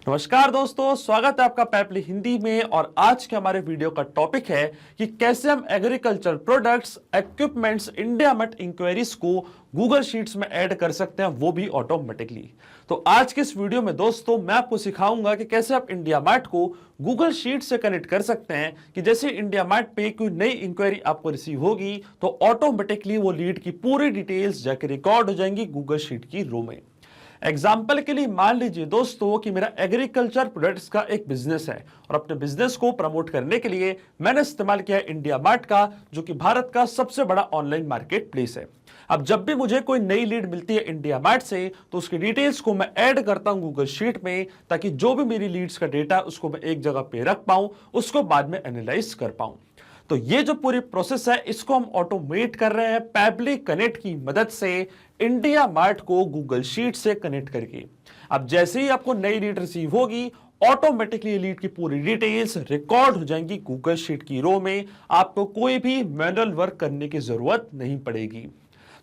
नमस्कार दोस्तों, स्वागत है आपका पैपली हिंदी में। और आज के हमारे वीडियो का टॉपिक है कि कैसे हम agriculture products equipments India mart inquiries को गूगल शीट्स में ऐड कर सकते हैं, वो भी ऑटोमेटिकली। तो आज के इस वीडियो में दोस्तों मैं आपको सिखाऊंगा कि कैसे आप इंडिया मार्ट को गूगल शीट से कनेक्ट कर सकते हैं कि जैसे इंडिया मार्ट पे कोई नई इंक्वायरी आपको रिसीव होगी तो ऑटोमेटिकली वो लीड की पूरी डिटेल्स जाके रिकॉर्ड हो जाएंगी गूगल शीट की रो में। एग्जाम्पल के लिए मान लीजिए दोस्तों कि मेरा एग्रीकल्चर प्रोडक्ट्स का एक बिजनेस है और अपने बिजनेस को प्रमोट करने के लिए मैंने इस्तेमाल किया इंडिया मार्ट का, जो कि भारत का सबसे बड़ा ऑनलाइन मार्केट प्लेस है। अब जब भी मुझे कोई नई लीड मिलती है इंडिया मार्ट से तो उसकी डिटेल्स को मैं ऐड करता हूं गूगल शीट में, ताकि जो भी मेरी लीड्स का डेटा उसको मैं एक जगह पे रख पाऊं, उसको बाद में एनालाइज कर पाऊं। तो ये जो पूरी प्रोसेस है इसको हम ऑटोमेट कर रहे हैं पैबली कनेक्ट की मदद से, इंडिया मार्ट को गूगल शीट से कनेक्ट करके। अब जैसे ही आपको नई लीड रिसीव होगी ऑटोमेटिकली लीड की पूरी डिटेल्स रिकॉर्ड हो जाएंगी गूगल शीट की रो में। आपको कोई भी मैनुअल वर्क करने की जरूरत नहीं पड़ेगी।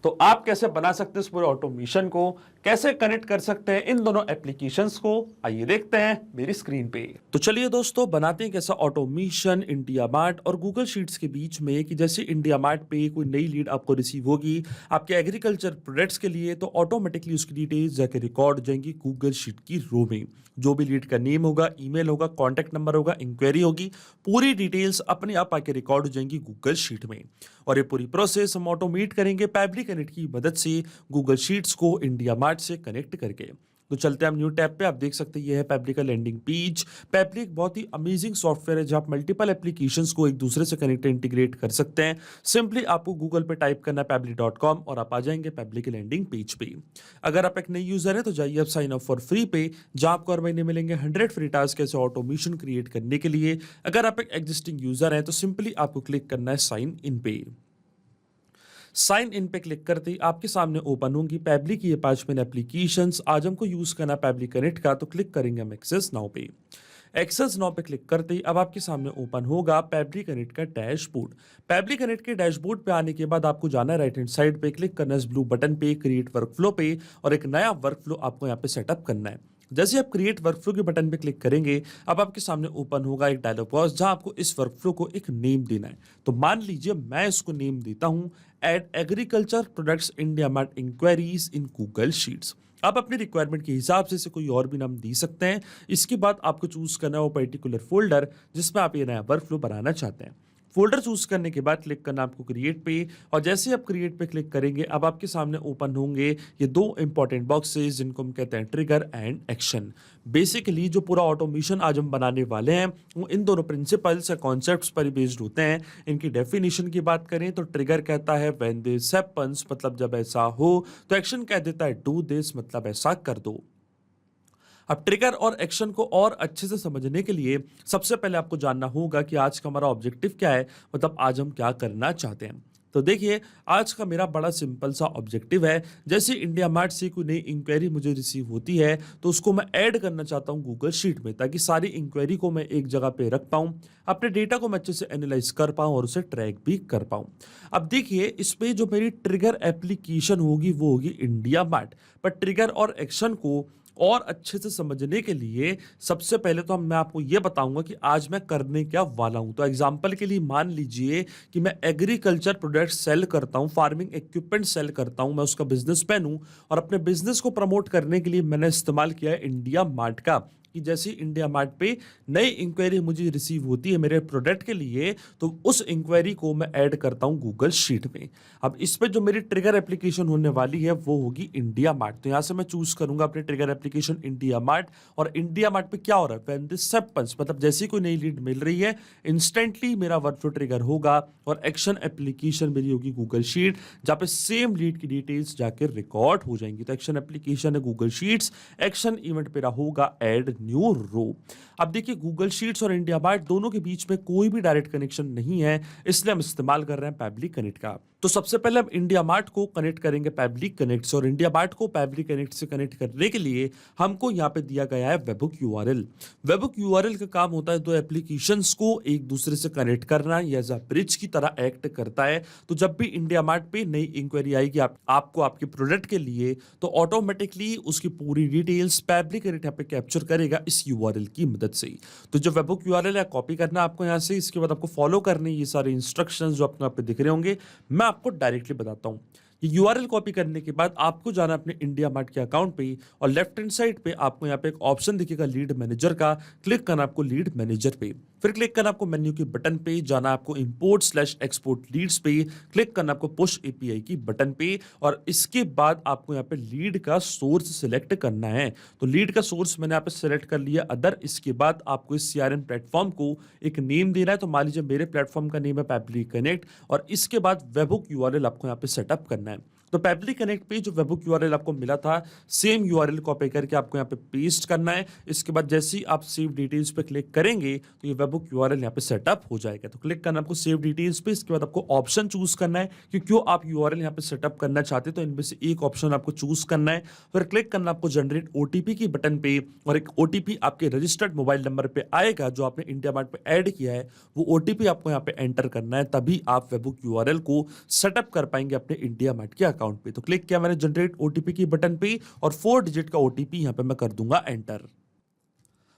तो आप कैसे बना सकते हैं इस पूरे ऑटोमेशन को, कैसे कनेक्ट कर सकते हैं इन दोनों एप्लीकेशंस को, आइए देखते हैं मेरी स्क्रीन पे। तो चलिए दोस्तों बनाते हैं कैसा ऑटोमेशन इंडिया मार्ट और गूगल शीट्स के बीच में कि जैसे इंडिया मार्ट पे कोई नई लीड आपको रिसीव होगी आपके एग्रीकल्चर प्रोडक्ट्स के लिए तो ऑटोमेटिकली उसकी डिटेल्स जाके रिकॉर्ड हो जाएंगी गूगल शीट की रो में। जो भी लीड का नेम होगा, ईमेल होगा, कॉन्टैक्ट नंबर होगा, इंक्वायरी होगी, पूरी डिटेल्स अपने आप आके रिकॉर्ड हो जाएंगी गूगल शीट में। और ये पूरी प्रोसेस हम ऑटोमेट करेंगे पैबली कनेक्ट की मदद से गूगल शीट्स को इंडिया मार्ट से कनेक्ट करके। तो चलते हैं हम न्यू टैब पे। आप देख सकते हैं ये है पैबली का लैंडिंग पेज। पैबली एक बहुत ही अमेजिंग सॉफ्टवेयर है जहां आप मल्टीपल एप्लीकेशंस को एक दूसरे से कनेक्ट इंटीग्रेट कर सकते हैं। सिंपली आपको गूगल पे टाइप करना है पैबली.com और आप आ जाएंगे पैबली के लैंडिंग पेज पे। अगर आप एक नई यूजर है तो जाइए आप साइन अप फॉर फ्री पे, जहां आपको हर महीने मिलेंगे 100 फ्री टास्क ऐसे ऑटोमेशन क्रिएट करने के लिए। अगर आप एक एग्जिस्टिंग यूजर है तो सिंपली आपको क्लिक करना है साइन इन पे। साइन इन पे क्लिक करते ही आपके सामने ओपन होंगी पैबली की ये 5 मेन एप्लीकेशंस। आज हमको यूज करना पैबली कनेक्ट का, तो क्लिक करेंगे हम एक्सेस नाउ पे। एक्सेस नाउ पे क्लिक करते ही अब आपके सामने ओपन होगा पैबली कनेक्ट का डैशबोर्ड। पैबली कनेक्ट के डैशबोर्ड पे आने के बाद आपको जाना है राइट हैंड साइड पे, क्लिक करना है इस ब्लू बटन पे क्रिएट वर्कफ्लो पे और एक नया वर्कफ्लो आपको यहाँ पे सेटअप करना है। जैसे आप क्रिएट वर्कफ्लो के बटन पे क्लिक करेंगे अब आपके सामने ओपन होगा एक डायलॉग बॉक्स जहां आपको इस वर्कफ्लो को एक नेम देना है। तो मान लीजिए मैं इसको नेम देता हूं add agriculture products India mart inquiries in Google sheets. आप अपनी रिक्वायरमेंट के हिसाब से इसे कोई और भी नाम दे सकते हैं। इसके बाद आपको चूज करना है वो पर्टिकुलर फोल्डर जिसमें आप ये नया वर्कफ्लो बनाना चाहते हैं। फोल्डर चूज करने के बाद क्लिक करना आपको क्रिएट पे और जैसे आप क्रिएट पे क्लिक करेंगे अब आपके सामने ओपन होंगे ये दो इंपॉर्टेंट बॉक्सेस जिनको हम कहते हैं ट्रिगर एंड एक्शन। बेसिकली जो पूरा ऑटोमेशन आज हम बनाने वाले हैं वो इन दोनों प्रिंसिपल्स या कॉन्सेप्ट्स पर बेस्ड होते हैं। इनकी डेफिनेशन की बात करें तो ट्रिगर कहता है व्हेन दिस हैपेंस, मतलब जब ऐसा हो, तो एक्शन कह देता है डू दिस, मतलब ऐसा कर दो। अब ट्रिगर और एक्शन को और अच्छे से समझने के लिए सबसे पहले आपको जानना होगा कि आज का हमारा ऑब्जेक्टिव क्या है, मतलब आज हम क्या करना चाहते हैं। तो देखिए आज का मेरा बड़ा सिंपल सा ऑब्जेक्टिव है, जैसे इंडिया मार्ट से कोई नई इंक्वायरी मुझे रिसीव होती है तो उसको मैं ऐड करना चाहता हूं गूगल शीट में, ताकि सारी इंक्वायरी को मैं एक जगह पे रख पाऊं, अपने डेटा को मैं अच्छे से एनालाइज कर पाऊं और उसे ट्रैक भी कर पाऊं। अब देखिए इस पे जो मेरी ट्रिगर एप्लीकेशन होगी वो होगी इंडिया मार्ट। पर ट्रिगर और एक्शन को और अच्छे से समझने के लिए सबसे पहले तो मैं आपको यह बताऊंगा कि आज मैं करने क्या वाला हूं। तो एग्जांपल के लिए मान लीजिए कि मैं एग्रीकल्चर प्रोडक्ट सेल करता हूं, फार्मिंग इक्विपमेंट सेल करता हूं, मैं उसका बिजनेसमैन हूं और अपने बिजनेस को प्रमोट करने के लिए मैंने इस्तेमाल किया है इंडिया मार्ट का। कि जैसे इंडिया मार्ट पे नई इंक्वायरी मुझे रिसीव होती है मेरे प्रोडक्ट के लिए तो उस इंक्वायरी को मैं ऐड करता हूं गूगल शीट में। अब इस पे जो मेरी ट्रिगर एप्लीकेशन होने वाली है वो होगी इंडिया मार्ट। तो यहां से मैं चूज करूंगा अपनी ट्रिगर एप्लीकेशन इंडिया मार्ट। और इंडिया मार्ट पे क्या हो रहा है, व्हेन दिस हैपेंस, मतलब जैसे कोई नई लीड मिल रही है इंस्टेंटली मेरा वर्कफ्लो ट्रिगर होगा और एक्शन एप्लीकेशन मेरी होगी गूगल शीट, जहां पे सेम लीड की डिटेल्स जाकर रिकॉर्ड हो जाएंगी। तो एक्शन एप्लीकेशन है गूगल शीट्स, एक्शन इवेंट मेरा होगा एड न्यू रो। अब देखिए गूगल शीट्स और इंडिया मार्ट दोनों के बीच में कोई भी डायरेक्ट कनेक्शन नहीं है, इसलिए हम इस्तेमाल कर रहे हैं पैबली कनेक्ट का। तो सबसे पहले हम इंडिया मार्ट को कनेक्ट करेंगे पैबली कनेक्ट से और इंडिया मार्ट को पैबली कनेक्ट से कनेक्ट करने के लिए हमको यहाँ पे दिया गया है वेबहुक यूआरएल। वेबहुक यूआरएल का काम होता है दो एप्लीकेशंस को एक दूसरे से कनेक्ट करना, या एज अ ब्रिज की तरह एक्ट करता है। तो जब भी इंडिया मार्ट पे नई इंक्वायरी आएगी आपको आपके प्रोडक्ट के लिए तो ऑटोमेटिकली उसकी पूरी डिटेल्स पैबली कनेक्ट यहाँ पे कैप्चर करेगा जाएगा इस यूआरएल की मदद से। तो जो वेबहुक यूआरएल है कॉपी करना है आपको यहाँ से, इसके बाद आपको फॉलो करने ये सारे इंस्ट्रक्शंस जो आपको यहाँ पे दिख रहे होंगे, मैं आपको डायरेक्टली बताता हूँ। ये यूआरएल कॉपी करने के बाद आपको जाना है अपने इंडिया मार्ट के अकाउंट पे और लेफ्ट हैंड साइड पे आपको यहाँ पे एक ऑप्शन दिखेगा लीड मैनेजर का, क्लिक करना आपको लीड मैनेजर पे, फिर क्लिक करना आपको मेन्यू के बटन पे, जाना आपको इंपोर्ट/एक्सपोर्ट लीड्स पे, क्लिक करना आपको पुश एपीआई की बटन पे और इसके बाद आपको यहाँ पे लीड का सोर्स सिलेक्ट करना है। तो लीड का सोर्स मैंने यहाँ पे सिलेक्ट कर लिया अदर। इसके बाद आपको इस सीआरएम प्लेटफॉर्म को एक नेम देना है। तो मान लीजिए मेरे प्लेटफॉर्म का नेम है पैपली कनेक्ट और इसके बाद वेबहुक यूआरएल आपको यहाँ पे सेटअप करना है। तो पैपली कनेक्ट पे जो वेबहुक यूआरएल आपको मिला था सेम यूआरएल कॉपी करके आपको यहाँ पे पेस्ट करना है। इसके बाद जैसे ही आप सेव डिटेल्स पे क्लिक करेंगे तो ये वेबहुक यूआरएल यहाँ पे सेटअप हो जाएगा। तो क्लिक करना आपको सेव डिटेल्स पे, इसके बाद आपको ऑप्शन चूज करना है कि क्यों आप यूआरएल यहाँ पे सेटअप करना चाहते हैं, तो इनमें से एक ऑप्शन आपको चूज करना है। फिर क्लिक करना आपको जनरेट ओटीपी की बटन पे और एक ओटीपी आपके रजिस्टर्ड मोबाइल नंबर पे आएगा जो आपने इंडिया मार्ट पे ऐड किया है, वो ओटीपी आपको यहाँ पे एंटर करना है, तभी आप वेबहुक यूआरएल को सेटअप कर पाएंगे अपने इंडिया मार्ट के अकाउंट पे। तो क्लिक किया मैंने जनरेट ओटीपी की बटन पे और 4 डिजिट का ओटीपी यहां पे मैं कर दूंगा एंटर।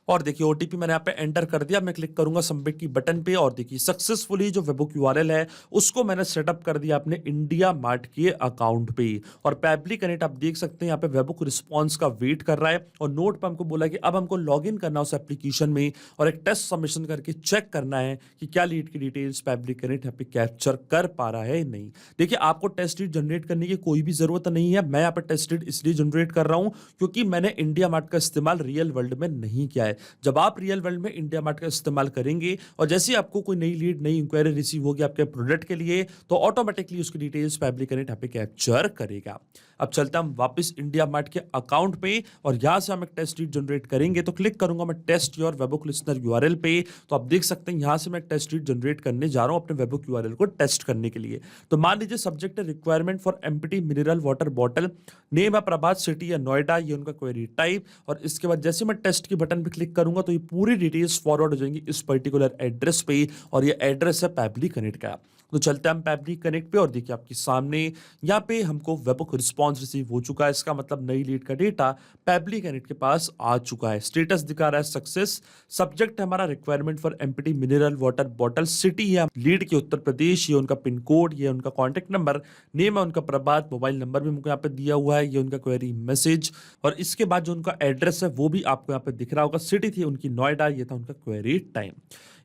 और देखिए ओटीपी मैंने यहाँ पे एंटर कर दिया। मैं क्लिक करूंगा सबमिट की बटन पे और देखिए सक्सेसफुली जो वेबहुक यूआरएल है उसको मैंने सेटअप कर दिया अपने इंडिया मार्ट के अकाउंट पे। और पैपली कनेक्ट आप देख सकते हैं यहाँ पे वेबहुक रिस्पांस का वेट कर रहा है और नोट पे हमको बोला कि अब हमको लॉगिन करना उस एप्लीकेशन में और एक टेस्ट सबमिशन करके चेक करना है कि क्या लीड की डिटेल्स पैपली कनेक्ट यहाँ पे कैप्चर कर पा रहा है नहीं। देखिए आपको टेस्ट लीड जनरेट करने की कोई भी जरूरत नहीं है। मैं यहाँ पे टेस्ट लीड इसलिए जनरेट कर रहा हूँ क्योंकि मैंने इंडिया मार्ट का इस्तेमाल रियल वर्ल्ड में नहीं किया है। जब आप रियल वर्ल्ड में इंडिया मार्ट का इस्तेमाल करेंगे और जैसे आपको कोई नई लीड नई इंक्वायरी रिसीव होगी आपके प्रोडक्ट के लिए तो ऑटोमेटिकली उसकी डिटेल्स पैपली कनेक्ट यहाँ पे कैप्चर करेगा। अब चलता हम वापस इंडिया मार्ट के अकाउंट पे और यहां से हम एक टेस्ट लीड जनरेट करेंगे। तो क्लिक करूंगा मैं test your webhook listener URL पे। तो आप देख सकते हैं यहां से मैं टेस्ट लीड जनरेट करने जा रहा हूं अपने वेबहुक यूआरएल को टेस्ट करने के लिए। तो मान लीजिए सब्जेक्ट है requirement for empty mineral water bottle, name है प्रभात, सिटी या नोएडा, ये उनका क्वेरी टाइप। और इसके बाद जैसे मैं टेस्ट की बटन पे क्लिक करूंगा तो ये पूरी डिटेल्स फॉरवर्ड हो जाएंगी इस पर्टिकुलर एड्रेस पे और ये एड्रेस है पैपली कनेक्ट का। तो चलते हैं हम पैपली कनेक्ट पे और देखिए आपके सामने यहाँ पे हमको वेबहुक रिस्पांस रिसीव हो चुका है। इसका मतलब नई लीड का डेटा पैपली कनेक्ट के पास आ चुका है। स्टेटस दिखा रहा है सक्सेस। सब्जेक्ट है हमारा requirement for empty mineral water bottle, city है लीड के उत्तर प्रदेश, ये उनका पिन कोड, ये उनका कॉन्टेक्ट नंबर, नेम है उनका प्रभात, मोबाइल नंबर भी हमको यहाँ पे दिया हुआ है, ये उनका क्वेरी मैसेज और इसके बाद जो उनका एड्रेस है वो भी आपको यहाँ पे दिख रहा होगा। सिटी थी उनकी नोएडा, ये था उनका क्वेरी टाइम।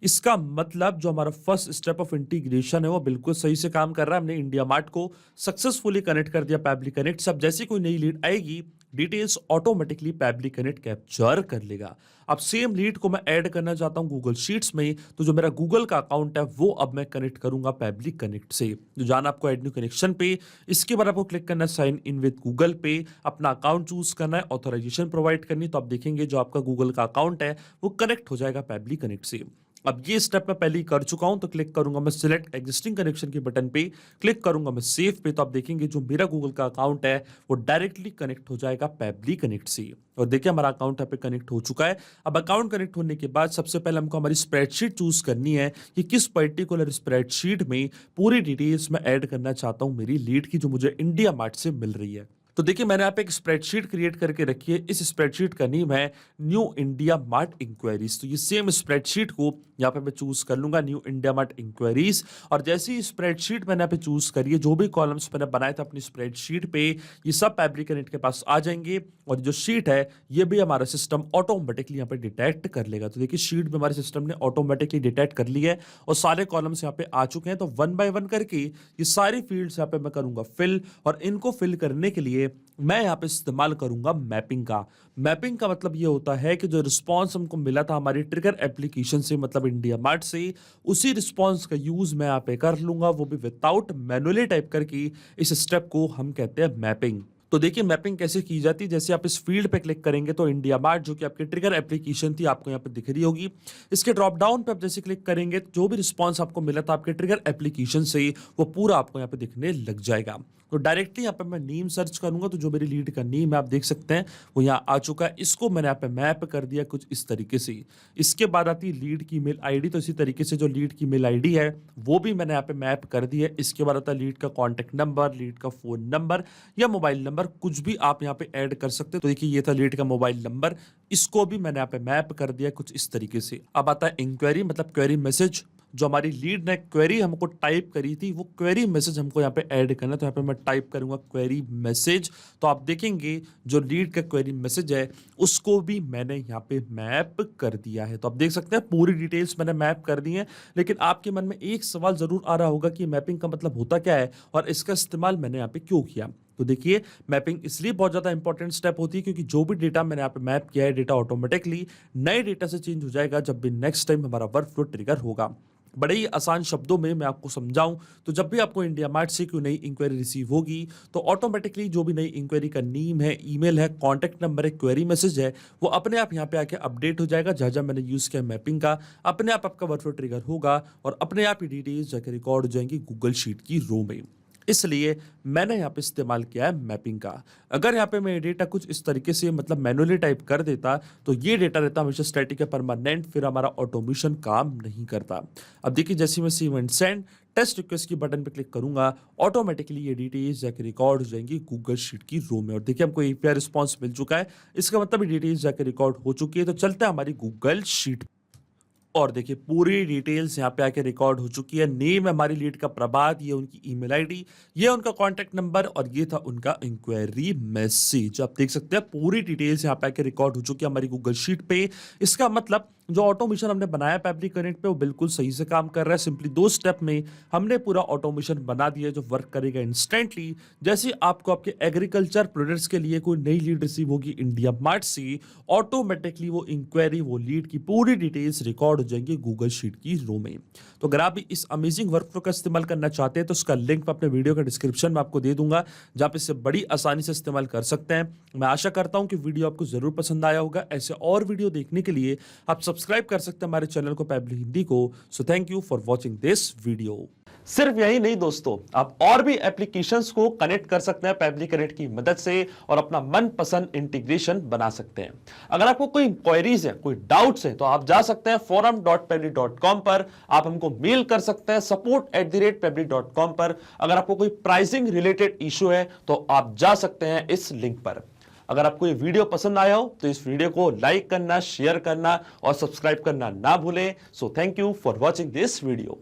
इसका मतलब जो हमारा फर्स्ट स्टेप ऑफ इंटीग्रेशन है वो बिल्कुल सही से काम कर रहा है। हमने इंडिया मार्ट को सक्सेसफुली कनेक्ट कर दिया पैपली कनेक्ट से। अब जैसे कोई नई लीड आएगी डिटेल्स ऑटोमेटिकली पैपली कनेक्ट कैप्चर कर लेगा। अब सेम लीड को मैं ऐड करना चाहता हूं गूगल शीट्स में, तो जो मेरा गूगल का अकाउंट है वो अब मैं कनेक्ट करूंगा पैपली कनेक्ट से। तो जाना आपको ऐड न्यू कनेक्शन पे, इसके बाद आपको क्लिक करना है साइन इन विद गूगल पे, अपना अकाउंट चूज करना है, ऑथराइजेशन प्रोवाइड करनी। तो आप देखेंगे जो आपका गूगल का अकाउंट है वो कनेक्ट हो जाएगा पैपली कनेक्ट से। अब ये स्टेप मैं पहले ही कर चुका हूं तो क्लिक करूंगा मैं सिलेक्ट एग्जिस्टिंग कनेक्शन के बटन पे, क्लिक करूंगा मैं सेव पे। तो आप देखेंगे जो मेरा गूगल का अकाउंट है वो डायरेक्टली कनेक्ट हो जाएगा पैपली कनेक्ट से। और देखिए हमारा अकाउंट यहाँ पे कनेक्ट हो चुका है। अब अकाउंट कनेक्ट होने के बाद सबसे पहले हमको हमारी स्प्रेडशीट चूज करनी है कि किस पर्टिकुलर स्प्रेडशीट में पूरी डिटेल्स मैं ऐड करना चाहता हूँ मेरी लीड की जो मुझे इंडिया मार्ट से मिल रही है। तो देखिए मैंने यहाँ पे एक स्प्रेडशीट क्रिएट करके रखी है। इस स्प्रेडशीट का नेम है न्यू इंडिया मार्ट इंक्वायरीज। तो ये सेम स्प्रेडशीट को यहाँ पे मैं चूज कर लूंगा न्यू इंडिया मार्ट इंक्वायरीज। और जैसे ही स्प्रेडशीट मैंने यहाँ पे चूज करी है, जो भी कॉलम्स मैंने बनाए थे अपनी स्प्रेडशीट पे ये सब पैपली कनेक्ट के पास आ जाएंगे और जो शीट है ये भी हमारा सिस्टम ऑटोमेटिकली यहाँ पे डिटेक्ट कर लेगा। तो देखिए शीट भी हमारे सिस्टम ने ऑटोमेटिकली डिटेक्ट कर ली है और सारे कॉलम्स यहाँ पे आ चुके हैं। तो 1 बाय 1 करके ये सारी फील्ड्स यहाँ पे मैं करूंगा फिल और इनको फिल करने के लिए मैं यहाँ पे इस्तेमाल करूंगा मैपिंग का। मैपिंग का मतलब ये होता है कि जो रिस्पांस हमको मिला था हमारी ट्रिगर एप्लीकेशन से मतलब इंडिया मार्ट से, उसी रिस्पांस का यूज मैं यहाँ पे कर लूंगा, वो भी विदाउट मैनुअली टाइप करके। इस स्टेप को हम कहते हैं मैपिंग। तो देखिए मैपिंग कैसे की जाती है, जैसे आप इस फील्ड पे क्लिक करेंगे तो इंडिया मार्ट जो कि आपकी ट्रिगर एप्लीकेशन थी आपको यहाँ पे दिख रही होगी। इसके ड्रॉप डाउन पे आप जैसे क्लिक करेंगे तो जो भी रिस्पांस आपको मिला था आपके ट्रिगर एप्लीकेशन से वो पूरा आपको यहाँ पे दिखने लग जाएगा। तो डायरेक्टली यहाँ पे मैं नेम सर्च करूंगा तो जो मेरी लीड का नेम है आप देख सकते हैं वो यहाँ आ चुका है। इसको मैंने यहाँ पे मैप कर दिया कुछ इस तरीके से। इसके बाद आती है लीड की मेल आईडी। तो इसी तरीके से जो लीड की मेल आईडी है वो भी मैंने यहाँ पे मैप कर दी है। इसके बाद आता है लीड का कॉन्टेक्ट नंबर, लीड का फोन नंबर या मोबाइल नंबर, नंबर कुछ भी आप यहाँ पे ऐड कर सकते हैं। तो देखिए ये था लीड का मोबाइल नंबर, इसको भी मैंने यहाँ पे मैप कर दिया कुछ इस तरीके से। अब आता है इंक्वायरी मतलब क्वेरी मैसेज। जो हमारी लीड ने क्वेरी हमको टाइप करी थी वो क्वेरी मैसेज हमको यहाँ पे ऐड करना है। तो यहाँ पे मैं टाइप करूंगा क्वेरी मैसेज। तो आप देखेंगे जो लीड का क्वेरी मैसेज है उसको भी मैंने यहाँ पे मैप कर दिया है। तो आप देख सकते हैं पूरी डिटेल्स मैंने मैप कर दी है। लेकिन आपके मन में एक सवाल जरूर आ रहा होगा कि मैपिंग का मतलब होता क्या है और इसका इस्तेमाल मैंने यहाँ पे क्यों किया। तो देखिए मैपिंग इसलिए बहुत ज़्यादा इंपॉर्टेंट स्टेप होती है क्योंकि जो भी डेटा मैंने यहाँ पे मैप किया है डेटा ऑटोमेटिकली नए डेटा से चेंज हो जाएगा जब भी नेक्स्ट टाइम हमारा वर्कफ्लो ट्रिगर होगा। बड़े ही आसान शब्दों में मैं आपको समझाऊं तो जब भी आपको इंडिया मार्ट से कोई नई इंक्वायरी रिसीव होगी तो ऑटोमेटिकली जो भी नई इंक्वायरी का नेम है, ईमेल है, कॉन्टैक्ट नंबर है, क्वेरी मैसेज है, वो अपने आप यहाँ पे आके अपडेट हो जाएगा। जहाँ जहाँ मैंने यूज़ किया मैपिंग का अपने आप आपका वर्कफ्लो ट्रिगर होगा और अपने आप ही डिटेल्स जाके रिकॉर्ड हो जाएंगी गूगल शीट की रो में। इसलिए मैंने यहाँ पे इस्तेमाल किया है मैपिंग का। अगर यहाँ पे मैं डेटा कुछ इस तरीके से मतलब मैनुअली टाइप कर देता तो ये डेटा रहता हमेशा स्टैटिक है परमानेंट, फिर हमारा ऑटोमेशन काम नहीं करता। अब देखिए जैसे मैं सीव एंड सेंड टेस्ट रिक्वेस्ट की बटन पे क्लिक करूंगा ऑटोमेटिकली ये डिटेल्स जाके रिकॉर्ड हो जाएंगी गूगल शीट की रो में। और देखिए हमको एपीआई रिस्पॉन्स मिल चुका है, इसका मतलब डिटेल्स जाके रिकॉर्ड हो चुकी है। तो चलते हैं हमारी गूगल शीट और देखिए पूरी डिटेल्स यहाँ पे आके रिकॉर्ड हो चुकी है। नेम है हमारी लीड का प्रभात, ये उनकी ईमेल आईडी, ये उनका कॉन्टैक्ट नंबर और ये था उनका इंक्वायरी मैसेज। आप देख सकते हैं पूरी डिटेल्स यहाँ पे आके रिकॉर्ड हो चुकी है हमारी गूगल शीट पे। इसका मतलब जो ऑटोमेशन हमने बनाया पैबली कनेक्ट पे वो बिल्कुल सही से काम कर रहा है। सिंपली 2 स्टेप में हमने पूरा ऑटोमेशन बना दिया जो वर्क करेगा इंस्टेंटली। जैसे आपको आपके एग्रीकल्चर प्रोडक्ट्स के लिए कोई नई लीड रिसीव होगी इंडिया मार्ट से, ऑटोमेटिकली वो इंक्वायरी वो लीड की पूरी डिटेल्स रिकॉर्ड हो जाएंगी गूगल शीट की रो में। तो अगर आप भी इस अमेजिंग वर्कफ्लो का इस्तेमाल करना चाहते हैं तो उसका लिंक मैं अपने वीडियो के डिस्क्रिप्शन में आपको दे दूंगा जहां पे इसे बड़ी आसानी से इस्तेमाल कर सकते हैं। मैं आशा करता हूं कि वीडियो आपको जरूर पसंद आया होगा। ऐसे और वीडियो देखने के लिए आप सब्सक्राइब कर सकते हैं हमारे चैनल को पैबली हिंदी को। So thank you for watching this video. सिर्फ यही नहीं दोस्तों, आप और भी एप्लीकेशंस को कनेक्ट कर सकते हैं पैबली कनेक्ट की मदद से और अपना मनपसंद इंटीग्रेशन बना सकते हैं। अगर आपको कोई क्वेरीज है, कोई डाउट्स है तो आप जा सकते हैं forum.pebly.com पर, आप हमको मेल कर सकते हैं support@pebly.com पर। अगर आपको कोई प्राइसिंग रिलेटेड इशू है तो आप जा सकते हैं इस लिंक पर। अगर आपको ये वीडियो पसंद आया हो तो इस वीडियो को लाइक करना, शेयर करना और सब्सक्राइब करना ना भूलें। So thank you for watching this video.